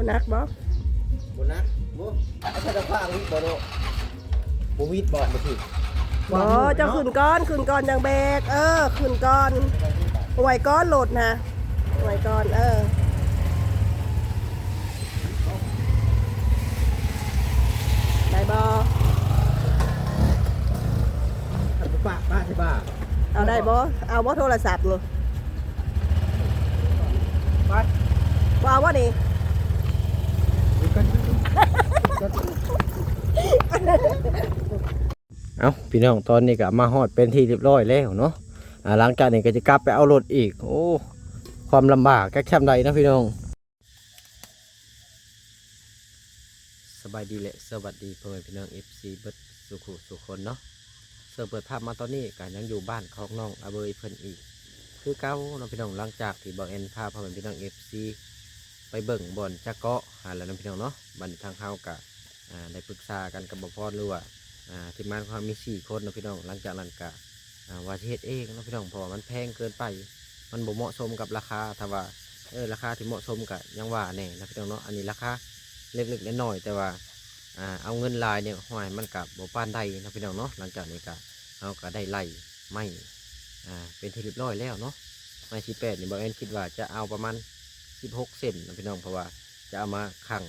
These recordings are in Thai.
บ่นักบ่บ่นักบ่เอาใส่ตะขวางวิทย์บ่โดบ่วิทย์บ่บ่ผิดบ่เจ้าขึ้นก้อนจังแบกขึ้นก้อนไหวก้อนโหลดนะไหวก้อนได้บ่ทำป้าใช่ป่ะเอาได้บ่เอาบ่โทรศัพท์นี่ป้าว่าว่านี่เอาพี่น้องตอนนี้ก็มาฮอดเป็นที่เรียบร้อยแล้วเนาะหลังจากนี้ก็จะกลับไปเอารถอีกโอ้ความลำบากแค่ช่ำใดนะพี่น้องสบายดีแหละสวัสดีพ่อแม่พี่น้อง FC เบิดสุขคนเนาะเปิดภาพมาตอนนี้ก็ยังอยู่บ้านของน้องอาเบยเพิ่นอีกคือเก้าน้องพี่น้องหลังจากที่บอกเอ็นพาพ่อแม่พี่น้อง FC ไปเบิ่งบ่อนจักเกาะแล้วน้องพี่น้องเนาะบันทางเฮากะได้ปรึกษากันกับบ่พรหรือว่าทีมงานความมี4 คนนะพี่น้องหลังจากนั้นก็ว่าจะเฮ็ดเองนะพี่น้องเพราะมันแพงเกินไปมันบ่เหมาะสมกับราคาถ้าว่าราคาที่เหมาะสมกับยังว่าแน่นะพี่น้องเนาะอันนี้ราคาเล็กๆน้อยๆแต่ว่าเอาเงินลายเนี่ยห้อยมันกับบ่ปานใดนะพี่น้องเนาะหลังจากนี้ก็เราก็ได้ไล่ไม่เป็นที่เรียบร้อยแล้วเนาะไม้18นี่บ่เอ็นคิดว่าจะเอาประมาณ16 เซนนะพี่น้องเพราะว่าจะเอามาขัง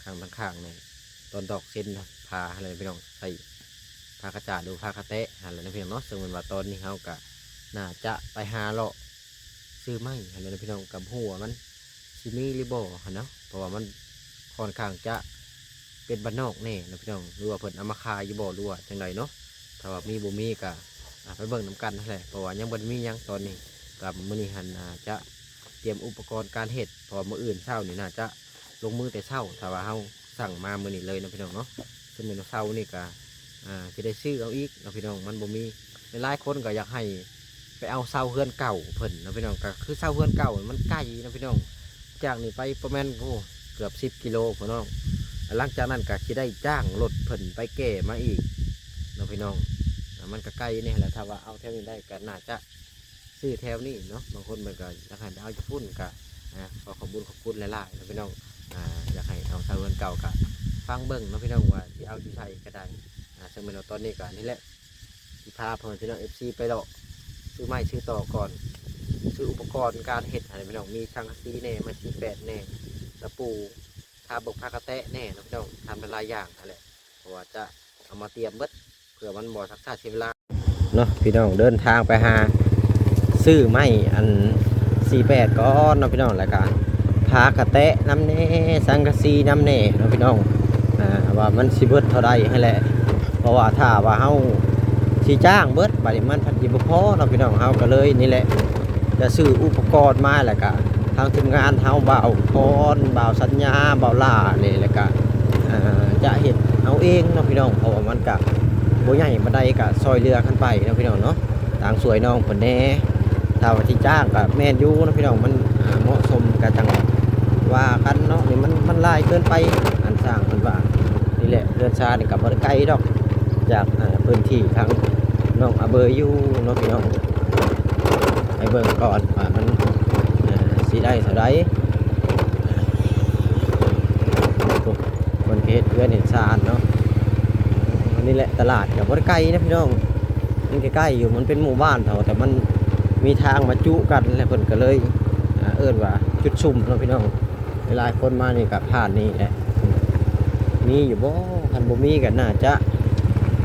ข้างในตอนดอกเส้นพาอะไรพี่น้องใส่พากระจาดดูพากระเตะอะไรนะพี่น้องเนาะซึ่งมันว่าตอนนี้เขากะน่าจะไปหาเลาะซื้อไม้อะไรนะพี่น้องกับหัวมันซิมีริโบเนาะเพราะว่ามันค่อนข้างจะเป็นบ้านนอกแน่นะพี่น้องหรือว่าเพิ่นเอามาขายอยู่บ่หรือว่าจังไดเนาะถ้าว่ามีบ่มีกะไปเบิ่งน้ำกันนั่นแหละเพราะว่ายังบ่มียังตอนนี้กับมื้อนี้หันจะเตรียมอุปกรณ์การเฮ็ดพอมื้ออื่นเช้านี่น่าจะลงมือแต่เช้าถ้าว่าเฮาสั่งมามื้อนี้เลยนะพี่น้องเนาะซึ่งมื้อเช้านี่ก็จะได้ซื้อเอาอีกนะพี่น้องมันบ่มีหลายคนก็อยากให้ไปเอาเสาเฮือนเก่าเพิ่นนะพี่น้องก็คือเสาเฮือนเก่ามันไกลนะพี่น้องจากนี่ไปประมาณเกือบ10 กิโลพี่น้องหลังจากนั้นก็จะได้จ้างรถเพิ่นไปแก่มาอีกนะพี่น้องมันก็ใกล้นี่แหละถ้าว่าเอาแถวนี้ได้ก็น่าจะซื้อแถวนี้เนาะบางคนมันก็อยากให้เอาจะพุ่นก็ขอขอบคุณหลายๆนะพี่น้องอยากให้เอาเสาเฮือนเก่าก็ฟังเบิ่งนะพี่น้องว่าที่เอาที่ใช้ก็ได้ซึ่งเป็นตอนนี้ก็นี่แหละที่พาพ่อพี่น้อง FC ไปหรอกซื้อไม้ซื้อต่อก่อนซื้ออุปกรณ์การเห็ดอะไรพี่น้องมีช่างซีแน่มา18แน่ตะปูทาบกพากระแตะแน่นะพี่น้องทำเป็นหลายอย่างอะไรเพราะว่าจะเอามาเตรียมเบิดเพื่อมันบ่ทักษะเสียเวลาเนาะพี่น้องเดินทางไปหาซื้อไม้อัน48ก้อนเนาะพี่น้องแล้วก็พากระแตะน้ำแน่สังกะสีน้ำแน่เนาะพี่น้องว่ามันสิเบิดเท่าใดให้แหละเพราะว่าถ้าว่าเฮาสิจ้างเบิดบัดนี้มันพันธิบ่พอเนาะพี่น้องเฮาก็เลยนี่แหละจะซื้ออุปกรณ์มาแล้วก็ทางทีมงานเฮาบ่าวพรบ่าวสัญญาบ่าวล่านี่แล้วก็จะเฮ็ดเอาเองเนาะพี่น้องเพราะว่ามันก็บ่ใหญ่บ่ได้ก็ซอยเรือกันไปเนาะพี่น้องเนาะต่างสวยน้องเพิ่นแน่ถ้าว่าที่จ้างก็แม่นอยู่เนาะพี่น้องมันเหมาะสมกับจังว่ากันเนาะนี่มันหลายเกินไปอันสร้างเพิ่นว่านี่แหละเรือนชาเนี่ยกับบ่ไกลดอกจากพื้นที่ทางน้องอาเบยอยู่เนาะพี่น้องไปเบิ่งก่อนว่ามันสิได้เท่าใดคนเฮ็ดเพื่อนเห็นชาเนาะนี่แหละตลาดกับบ่ไกลนะพี่น้องมันใกล้ๆอยู่มันเป็นหมู่บ้านเท่าแต่มันมีทางมาจุกันแล้วเพิ่นก็เลยเอิ้นว่าจุดซุ่มเนาะพี่น้องเวลาคนมานี่ก็ผ่านนี่แหละมีอยู่บ่คันบ่มีก็น่าจะ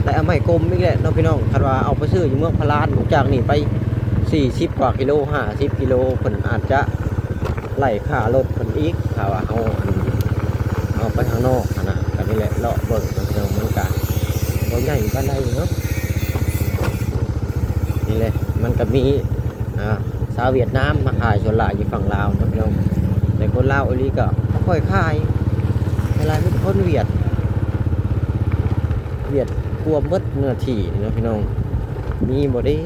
แต่เอาไม้กลมอีกแหละเนาะพี่น้องคันว่าเอาไปซื้ออยู่เมืองพะลานจากนี่ไป40 กว่ากิโล50 กิโลเพิ่นอาจจะไล่ค่ารถเพิ่นอีกถ้าว่าเอาไปข้างนอกนะก็นี่แหละเลาะเบิ่งเนาะพี่น้องมันก็บ่ใหญ่ปานใดเนาะนี่แหละมันก็มีชาวเวียดนามมาขายส่วนหลายอยู่ฝั่งลาวเนาะพี่น้องแต่คนลาวอีหลีก็บ่ค่อยขายเวลามีคนเวียดกลัวเบิดเนื้อที่เนาะพี่น้องมีบ่ได้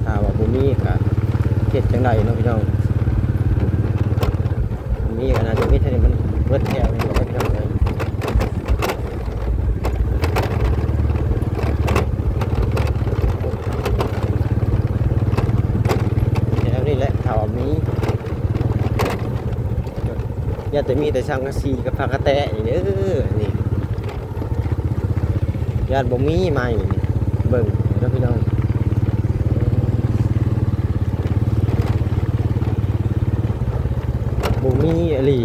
ถ้าว่าบ่มีก็เฮ็ดจังไดเนาะพี่น้องมีก็น่าจะมีเท่านี้มันเบิดแถวนี่ก็พี่น้องเลยแถวนี้แหละถ้าว่ามี อย่าแต่มีแต่ช่างกะสีกับผักกะแตะนี่เด้อนี่ญาติบ่มีใหม่นี่เบิ่งเด้อพี่น้องบ่มีอีหลี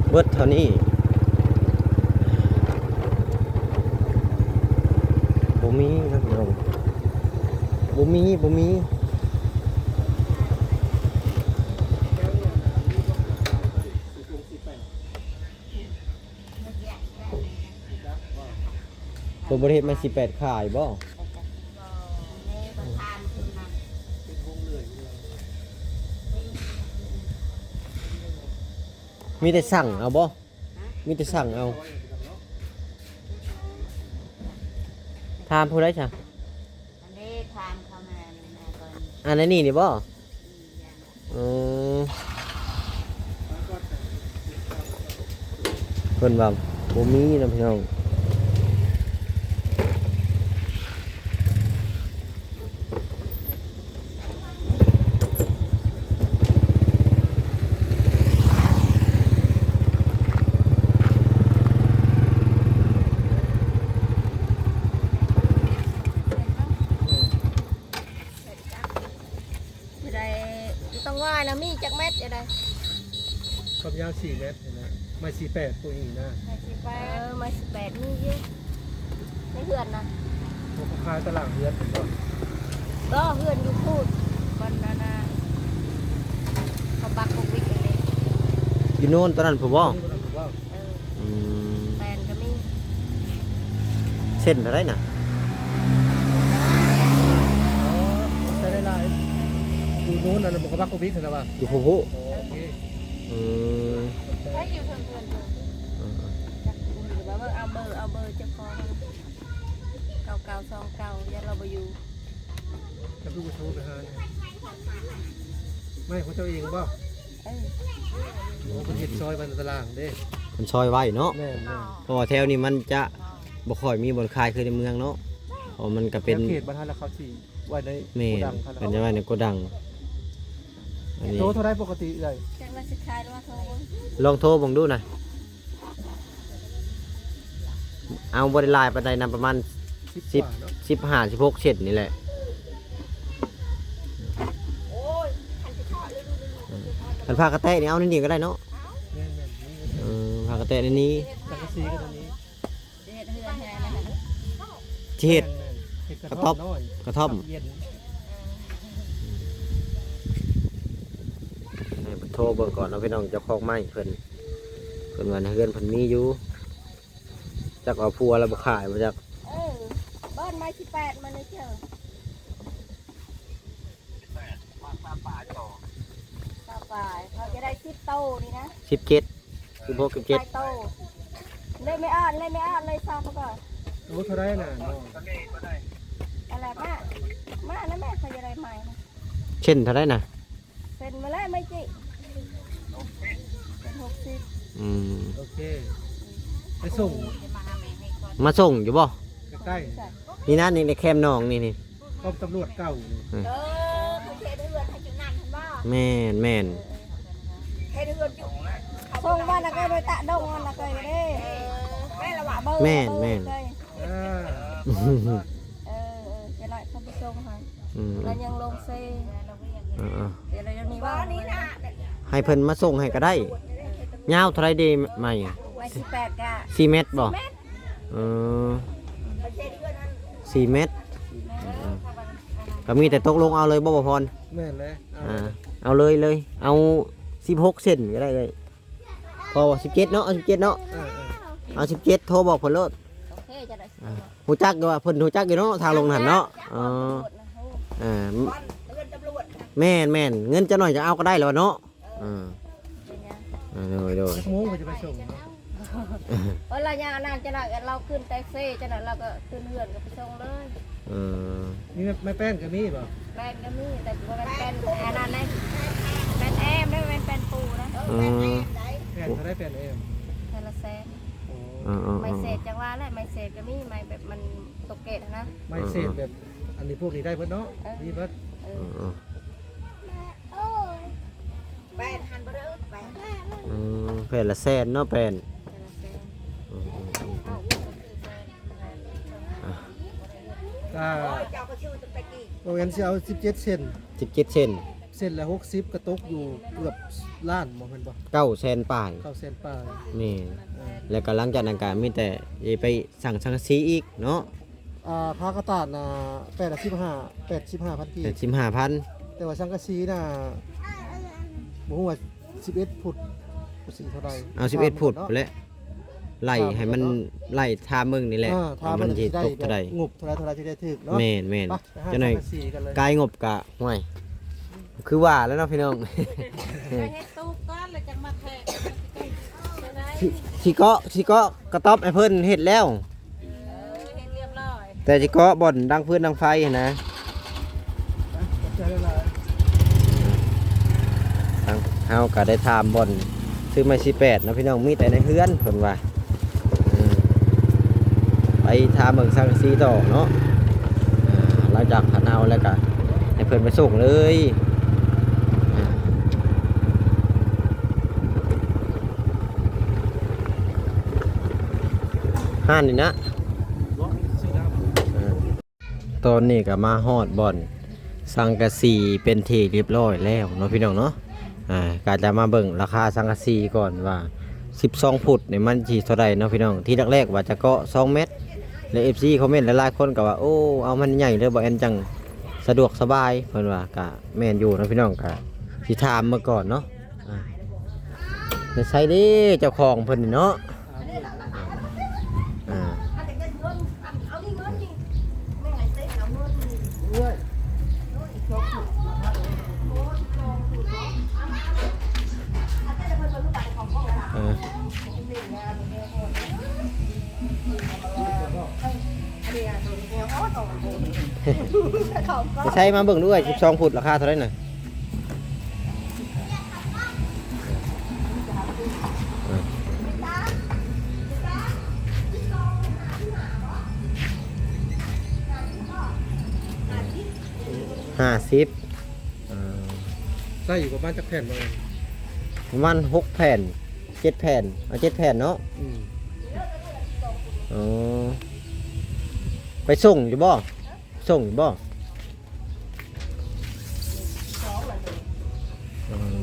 เบิดเท่านี้บ่มีครับพี่น้องบ่มีตัวบริเวณมัน18ขายบ่มีแต่สั่งเอาบ่มีแต่สั่งเอาถามผู้ใดจ้ะ อันนี้ทางเข้ามาก่อน อันนั้นนี่บ่เพิ่นว่าบ่มีนะพี่น้องจะได้ต้องว่านะมีจักเม็ดจะได้ ความยาว4 เมตรเห็นไหมไม่48ตัวอีกนะ มา18มีเยอะในเฮือนนะ พวกเขาขายตลาดเรือนผมก็ ก็เฮือนอยู่พูดวันนั้นนะเขาบักกุกวิกเลย อยู่โน่นตอนนั้นผมบ่ นี่ก็ผมว่า อืม แฟนก็มี เส้นเท่าไหร่น่ะ อ๋อใช้ได้หลายดูนู้นนั่นผมก็บักกบิกเห็นไหมว่า อยู่ผู้ผู้ โอเค อืม ถ้าอยู่เฮือนอยู่จักหรือว่าเอาเบอร์เจ้าของเก่ายันเราไปอยู่ จะดูโทรไปหาเนี่ยไม่ของเจ้าเองบ่โอ้เป็นเห็ดซอยบันตลาดเด้ มันซอยไว้เนาะ แม่น เพราะว่าแถวนี้มันจะบ่ค่อยมีบ่อนคายคือในเมืองเนาะเพราะมันก็ ๆ เป็น เขตบรรทัดแล้วเขาสี่ไว้ใน แม่ โกดัง เป็นจะไว้ในโกดังอันนี้ โตเท่าไรปกติเลย จังว่าสิขายว่าโทร ลองโทรบังดูหน่อยเอาบ่ได้หลายปานใดนำประมาณ 10 กว่าเนาะ 15 16เซนนี่แหละอันผ้ากระแตะนี่เอานี่ก็ได้เนาะ แม่นนี่ ผ้ากระแตะในนี้ จักรซีก็ตัวนี้ เฮ็ดเฮือนแทนนะคะ ที่เฮ็ด เห็ดกระ กระ ท่ ท่ อ อ ม ม น้อย กระท่อม เย็น ให้เพิ่นโทรเบิ่งก่อนเนาะพี่น้องเจ้าของไม้เพิ่นว่าเฮือนเพิ่นมีอยู่จักเอาพัวแล้วบ่ขายบ่จัก บ้านไม้18มาเลยเจ้าป่าเขาจะได้10โตนี่นะ 17 16 17 โตเลยไม่อ่านเลยซองมาก่อน โอ้เท่าไรน่ะน้อง อะไรมานะแม่เขาจะได้ใหม่นะ เช่นเท่าไหร่น่ะ เซ็นมาแล้วไม่จิเป็น60 อืม โอเคไปส่ง จะมาหาแม่ให้ก่อน มาส่งอยู่บ่ ใกล้ นี่นะนี่ในแคมป์น้องนี่ ๆป้อมตำรวจเก่านี่ เขาเทเดือนให้จุนั่นทันว่า แม่น เทเดือนจุส่งบ้านนะก็ไปตะดงนะก็ไปได้แม่ละว่าเบอร์ แม่น อ่า จะหน่อยเขาไปส่งให้ อืม แล้วยังลงเซ เออ เดี๋ยวเราจะมีว่านี้นะ ให้เพิ่นมาส่งให้ก็ได้ยาวเท่าไหร่เดีใหม่ ไว้18กะ 4 เมตรบ่เออ4 เมตรก็มีแต่ตกลงเอาเลยบ่พร แม่นเลยเอา เอาเลยเอา16เซนก็ได้เลยพอ17เนาะเอา17เนาะ อ่า เอา17โทรบอกเพิ่นโลด โอเคจะได้ ฮู้จักอยู่ว่าเพิ่นฮู้จักอยู่เนาะทางลงหันเนาะอ๋อแม่นเงินจะหน่อยจะเอาก็ได้แล้วเนาะโดย ๆโมงก็จะไปส่งเนาะ เวลายานานจะหน่อยเราขึ้นแท็กซี่จะหน่อยเราก็ขึ้นเรือนก็ไปส่งเลย นี่ไม่แป้นกับมีบ่ แป้นก็มีแต่ว่ามันเป็นอันนั้นนะเป็นแอมได้เป็นเป็นปูนะ แป้นเท่าไรแป้นเอ็ม เทละแสน โอ้ ไม่เศษจังว่าแหละไม่เศษก็มีไม่แบบมันตกเกตนะ ไม่เศษแบบอันนี้พวกนี้ได้เพิ่นเนาะนี่เพิ่น แป้นหันไปเลยแป้น แผ่นละแสนเนาะแผ่น แต่ละแสน อืม ก็โรงเรียนสิเอา17เซน 17เซน เส้นละ60ก็ตกอยู่เกือบล้านบ่แม่นบ่ 9แสนปลาย 9แสนปลาย นี่แล้วก็หลังจากนั้นก็มีแต่ไปสั่งสังกะสีอีกเนาะ ผ้ากระตาดน่ะ85,000กี แต่ บ 15,000 แต่ว่าสังกะสีน่ะบ่ฮู้ว่า11ฟุตสิเท่าใด เอา11ฟุตไปแล้วไล่ให้มันไล่ทามึงนี่แหละ ถ้า มันสิ ได้ ตกเท่าใด งบเท่าใดสิได้ถึกเนาะ แม่นแม่น ไปหา จังหน่อย สังกะสีกันเลย กายงบกะห่วยคือว่าแล้วเนาะพี่น้อง ไปเฮ็ดตู้ก้อนแล้วจังมาแทะจะได้ สิเกาะกระต๊อบให้เพิ่นเฮ็ดแล้ว เฮ็ดเรียบร้อย แต่สิเกาะบ่อนดังพื้นดังไฟหั้นนะ ขอบใจหลาย ทางเฮาก็ได้ถามบ่อนซื้อไม้18เนาะพี่น้องมีแต่ในเฮือนเพิ่นว่าไปถามเบิ่งสังกะสีต่อเนาะหลังจากขันเอาแล้วก็ให้เพิ่นไปส่งเลยห้านนี่นะ ๆบ่สิน้ำ ตอนนี้ก็มาฮอดบ่อนสังกะสีเป็นที่เรียบร้อยแล้วเนาะพี่น้องเนาะก็จะมาเบิ่งราคาสังกะสีก่อนว่า12ฟุตนี่มันสิเท่าใดเนาะพี่น้องที่แรกๆว่าจะเกาะ2เมตรแล้ว FC คอมเมนต์หลายๆคนก็ว่าโอ้เอามันใหญ่เลยบ่แอนจังสะดวกสบายเพิ่นว่าก็แม่นอยู่เนาะพี่น้องก็สิถามมาก่อนเนาะในไสเด้เจ้าของเพิ่นนี่เนาะอ่า เออจะใช้มาเบิ่งด้วย12ฟุตราคาเท่าไหร่น่ะ50 ใส่อยู่ประมาณจักแผ่นบ่ ประมาณ6แผ่น7แผ่นเอา7แผ่นเนาะ อ๋อไปส่งอยู่บ่ส่งอยู่บ่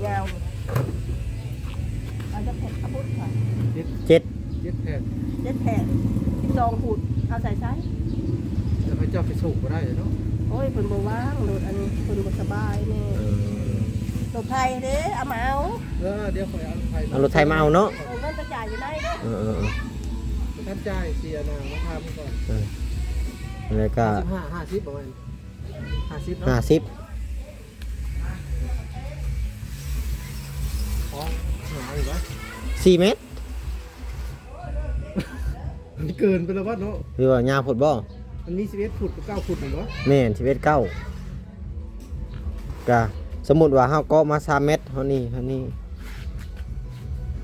ยาวเอาจะแผ่นเอาพุทธค่ะ เจ็ด 7แผ่น เจ็ดแผ่น12ฟุตเอาใส่ไซส์ แล้วเขาเจ้าไปส่งบ่ได้เนาะ โอ้ยเพิ่นบ่ว่างรถอันนี้เพิ่นบ่สบายแน่รถไทยเด้เอามาเอา เดี๋ยวข่อยเอาไผ เอารถไทยมาเอาเนาะ เอาเงินไปจ่ายอยู่ไหนเด้อ เออ ท่านจ่ายเสียนะมาทำก่อน แล้วก็ 50ประมาณ50เนาะ 50 ของหาอยู่บ่ 4เมตร มันเกินไปแล้วว่าเนาะ หรือว่ายาวพุดบ่ มันมี11ฟุตกับ9ฟุตนี่บ่ แม่น11 9ก็สมมุติว่าเฮาเกาะมา3เมตรเท่านี้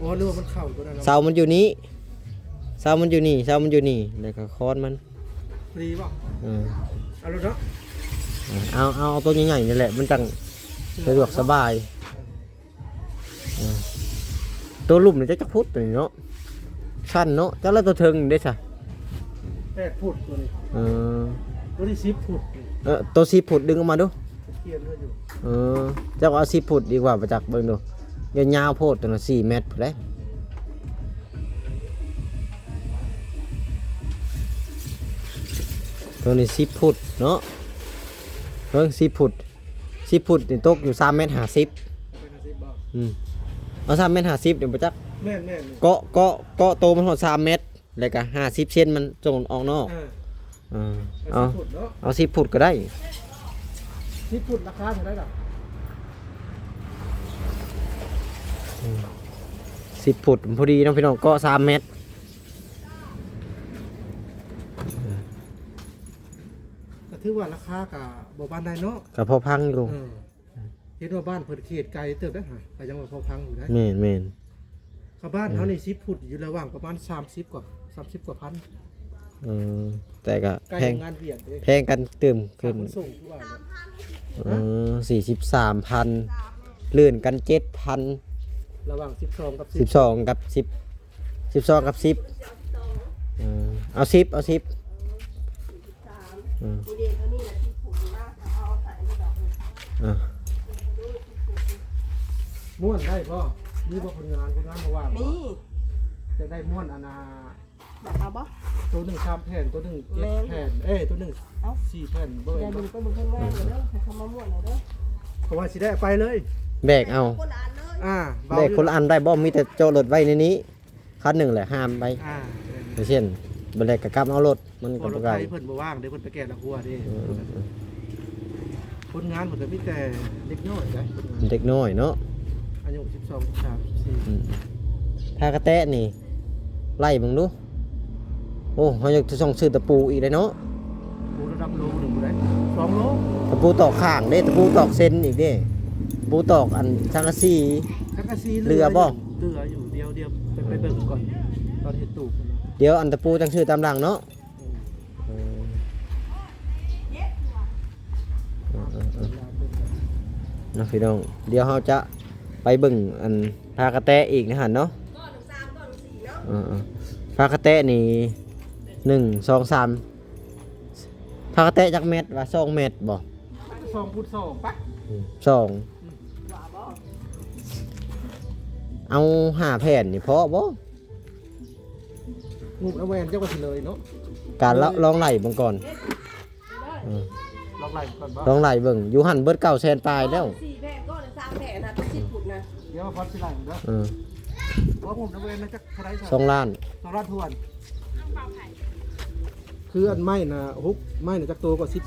อ๋อหรือว่ามันเข้าตัวนั้น เสามันอยู่นี้เสามันอยู่นี่แล้วก็ค้อนมัน ฟรีบ่ เออ เอาแล้วเนาะ เอาตัวใหญ่ๆนี่แหละมันจังสะดวกสบายตัวลุ่มนี่จะพุดตัวนี้เนาะสั้นเนาะจักแล้วตัวเทิงได้ซะ 8ฟุตตัวนี้ เออ ตัวนี้10ฟุต ตัว10ฟุตดึงออกมาดู เขียนด้วยอยู่ เจ้าเอา10ฟุตดีกว่าประจักษ์เบิ่งดูยาวๆโพดตัวน่ะ4เมตรพุ่นเด้ตัวนี้10ฟุตเนาะเบิ่ง10ฟุตนี่ตกอยู่3เมตร50 เป็น50บ่ เอา3เมตร50เดี๋ยวประจักษ์ แม่น เกาะโตมันหอด3เมตรแล้วก็50เซนมันส่งออกนอกเอา 10ฟุตเนาะ เอา10ฟุตก็ได้ 10ฟุตราคาเท่าไหร่ล่ะ 10ฟุตพอดีน้องพี่น้องเกาะ3เมตร ก็ถือว่าราคาก็บ่ปานใดเนาะ ก็พอพังอยู่ เห็นว่าบ้านเพิ่นเขตไกลเติบได้หาก็ยังว่าพอพังอยู่ได้ แม่น ข้าบ้านเฮานี่10ฟุตอยู่ระหว่างประมาณ30กว่าพัน แต่ก็ ใกล้ แพง งานเบียดเด้ แพงกันเติมขึ้น ขนส่งทุกว่าเนี่ย 43,000ลื่นกัน7,000 ระหว่าง12กับ10 12กับ10 12กับ10เอา10เอา10 กูเรียนเท่านี้แหละที่ผูกมากเอาใส่ไม่ดอกเลย ม้วนได้พ่อนี่บ่คนงานมาว่าง นี่ จะได้ม้วนอนา แบบเอาบ่ ตัวหนึ่ง3แผ่นตัวหนึ่ง7แผ่นตัวหนึ่ง4แผ่นเบิ่ อย่าดึงไปบึงข้างหน้าเลยเด้อให้เขามาม่วนเลยเด้อ เพราะว่าสิได้ไปเลย แบกเอา คนอ่านเลย แบกคนละอันได้บ่มีแต่โจรถไว้ในนี้คันหนึ่งแหละห้ามไปเช่นบ่ได้ก็กลับเอารถมัน พ ก็ อร บ่ ถ ไกล ไฟเพิ่นบ่ว่างเดี๋ยวเพิ่นไปแก้ละหัวเด้คนงานเพิ่นก็มีแต่เด็กน้อยได้ เด็กน้อยเนาะ อายุ12 13 ถ้ากระแตะนี่ไล่เบิ่งดูโอ้เฮาอยากจะส่องซื้อตะปูอีกเลยเนาะ 14ปูระดับโลนึงบ่ได้2โล ตะปูตอกข้างเด้ตะปูตอกเส้นอีกเด้ตะปูตอกอันสังกะสี จักรซี เรือบ่ เรืออยู่เดียวไปเบิ่งก่อนตอนเฮ็ดตูบ เดี๋ยวอันตะปูจังชื่อตามหลังเนาะนะพี่น้องเดี๋ยวเราจะไปเบิ่งอันพากระแตอีกนะฮะเนาะพากระแตนี่1 2 3พากระแตจักเม็ดว่า2เม็ดบ่ 2 ฟุต 2ปะ 2เอา5แผ่นนี่พอบ่ งุบแล้วแวนเจ้าก็สิเลยเนาะ การลองไล่เบิ่งก่อน ลองไล่ก่อนบ่ ลองไล่เบิ่งอยู่หั่นเบิด900,000ปลายแล้ว 4แผ่นก็เลย3แผ่นนะ10ฟุตนะ เดี๋ยวพอสิไล่เด้อ เออ เพราะผมแล้วแวนมันจักเท่าไหร่ 2 ล้าน 2ล้านทวนคืออันไม้น่ะไม้น่ะจักโตกว่า17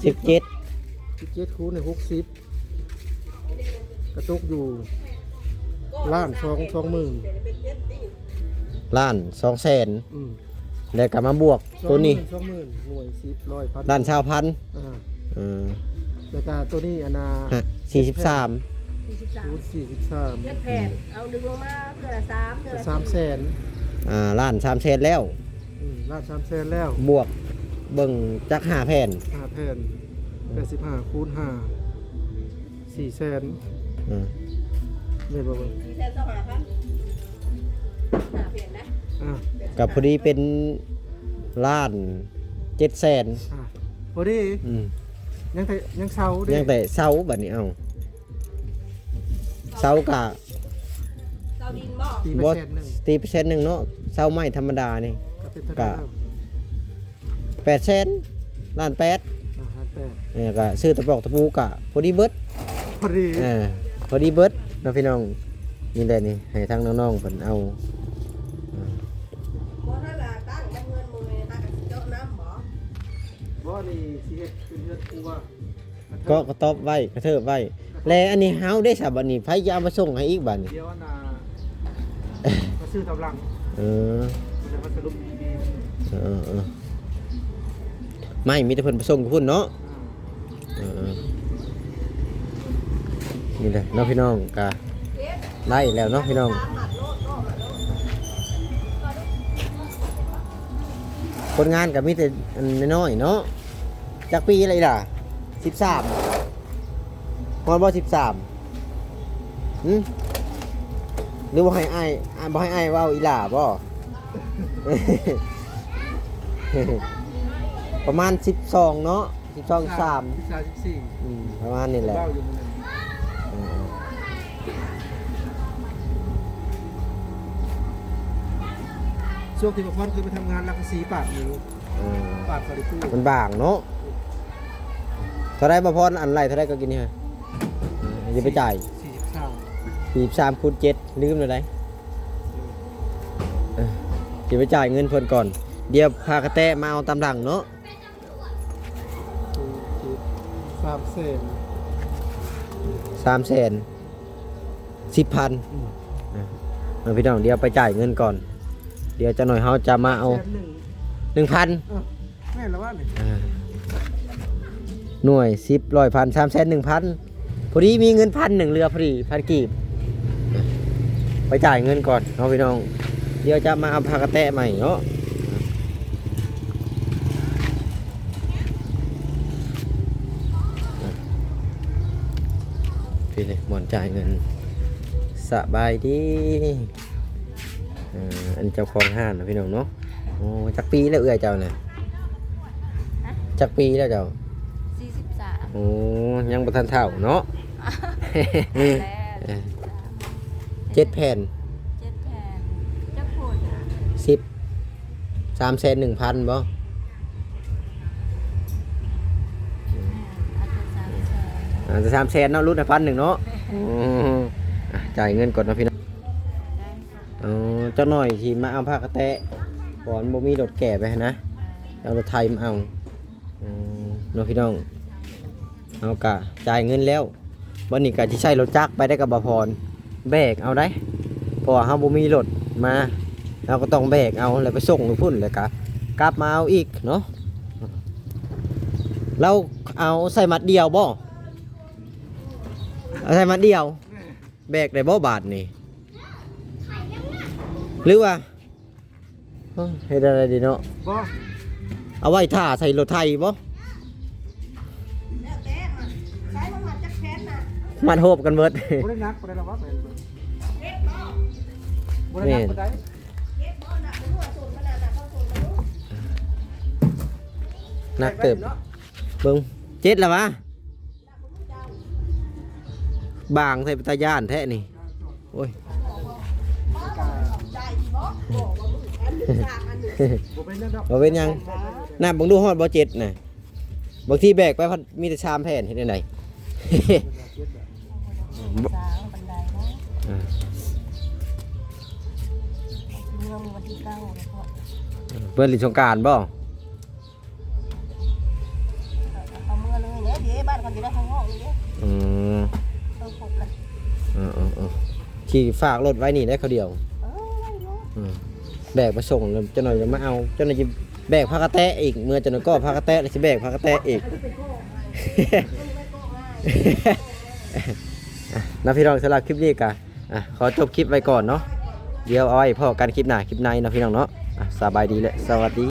คูณใน60กระตุกอยู่ล้าน2 20,000 ล้าน200,000แล้วก็มาบวกตัวนี้ 20,000หน่วย10 100 1,000 ล้าน20,000 แล้วก็ตัวนี้อันน่ะ 43 คูณ 7 43 แผ่นเอาดึงลงมาเพื่อละ3เพื่อละ 300,000 ล้าน300,000แล้ว ล้าน300,000แล้ว บวกเบิ่งจัก5แผ่น 5แผ่น85คูณ5 400,000 แม่นบ่เบิ่ง 4แผ่น2,500 5แผ่นนะ กับพอดีเป็นล้าน700,000 พอดียังเซาเด้ ยังแต่เสาบัดนี้เอาเสากะ เสาดินบ่ ตี บ่ เปอร์เซ็นต์หนึง ตีเปอร์เซ็นต์หนึงเนาะเสาไม้ธรรมดานี่ ก็เป็นเท่าไหร่800,000แล้วล้าน8 58 เนี่ยก็ซื้อตะปอกตะปูกะพอดีเบิด พอดี พอดีเบิดเนาะพี่น้องนี่แหละนี่ให้ทางน้องๆเพิ่นเอา บ่ถ้าละตั้งเงินมือถ้าเจาะน้ำบ่ บ่นี่สิเฮ็ดเป็นเฮือนกูว่า ก็กระตอบไว้กระเทิบไว้แล้วอันนี้เฮาได้ซะบัดนี้ไผจะเอามาส่งให้อีกบัดนี้ เดี๋ยวน่ะมาซื้อตำลัง เออ มันจะมาสรุปดี ไม่มีแต่เพิ่นไปส่งกับพุ่นเนาะนี่แหละเนาะพี่น้องกะไล่แล้วเนาะพี่น้องคนงานก็มีแต่อันน้อยๆเนาะจากปีอะไรล่ะ13ฮอดบ่13หรือว่าให้อ้ายบ่ให้อ้ายเว้าอีหล่าบ่ ประมาณ12เนาะ12 3 14 ประมาณนี้แหละ เบ้าอยู่มื้อนั้นช่วงที่บ่พรคือไปทำงานรักสีปาดอยู่ปาดบริกู มันบางเนาะเท่าไรบ่พรอันไรเท่าไรก็กินนี่ฮะอย่าไปจ่าย 43 คูณ 7ลืมเลยได้อย่าไปจ่ายเงินเพิ่นก่อนเดี๋ยวพากระแตมาเอาตำหลังเนาะ 300,000 10,000พี่น้องเดี๋ยวไปจ่ายเงินก่อน เดี๋ยวจะหน่อยเฮาจะมาเอา 1,000 แม่นแล้วว่านี่ หน่วย10 100,000 300,000 1,000พอดีมีเงิน1,000เรือพอดี1,000กีบไปจ่ายเงินก่อนเนาะพี่น้องเดี๋ยวจะมาเอาพากระแตใหม่เนาะพี่เลยหมอนจ่ายเงิน สบายดีอันเจ้าของห้านนะพี่น้องเนาะโอ้จักปีแล้วเอื้อยเจ้าน่ะจักปีแล้วเจ้า 43 โอ้ยังบ่ทันเฒ่าเนาะ แล้ว 7 แผ่น 7แผ่นจักพูด 10 3,100,000บ่ อาจจะ3แสน จะ300,000เนาะรุ่นละ1,000เนาะจ่ายเงินก่อนเนาะพี่น้องเจ้าหน่อยที่มาเอาผ้ากระแตะก่อนบ่มีรถแก่ไปนะเอารถไทยมาเอาน้องพี่น้องเอากะจ่ายเงินแล้ววันนี้กะที่ใช้รถจักรไปได้กับบพรแบกเอาได้เพราะว่าเฮาบ่มีรถมาเราก็ต้องแบกเอาแล้วไปส่งลูกพุ่นเลยกะกลับมาเอาอีกเนาะเราเอาใส่มัดเดียวบ่เอาใส่มัดเดียวแบกได้บ่บาทนี่หรือว่าเฮ็ดอะไรดีเนาะ บ่ เอาไว้ท่าใส่รถไทยบ่มันโหบกันเบิด บ่ได้นักบ่ได้ระวังเลยบ่ได้นักบ่ได้ นักเติบเบิ่ง7แล้ววะบางใส่ตาย่านแท้นี่โอ้ย บ่เป็นดอก บ่เป็นหยังนับเบิ่งดูฮอดบ่7น่ะบางทีแบกไปมีแต่ชามแผ่นเฮ็ดจังได๋ สาวบันไดนะเมืองวันที่9แล้วก็ เพิ่นลิสงกรานต์บ่ เอาเมื่อเลยเนี่ยเดี๋ยวบ้านเขาอยู่ได้ข้างนอกนี่เด้ อืม ต้องพบกัน ขี่ฝากรถไว้นี่ได้เขาเดียว เนาะ แบกมาส่งแล้วเจ้าหน่อยจะมาเอาเจ้าหน่อยจะแบกผ้ากระแตะอีกเมื่อเจ้าหน่อยก็ผ้ากระแตะแล้วจะแบกผ้ากระแตะอีก นะพี่น้องสำหรับคลิปนี้กะขอจบคลิปไว้ก่อนเนาะเดี๋ยวเอาไว้พอกันคลิปหน้าคลิปในนะพี่น้องเนาะสบายดีและสวัสดี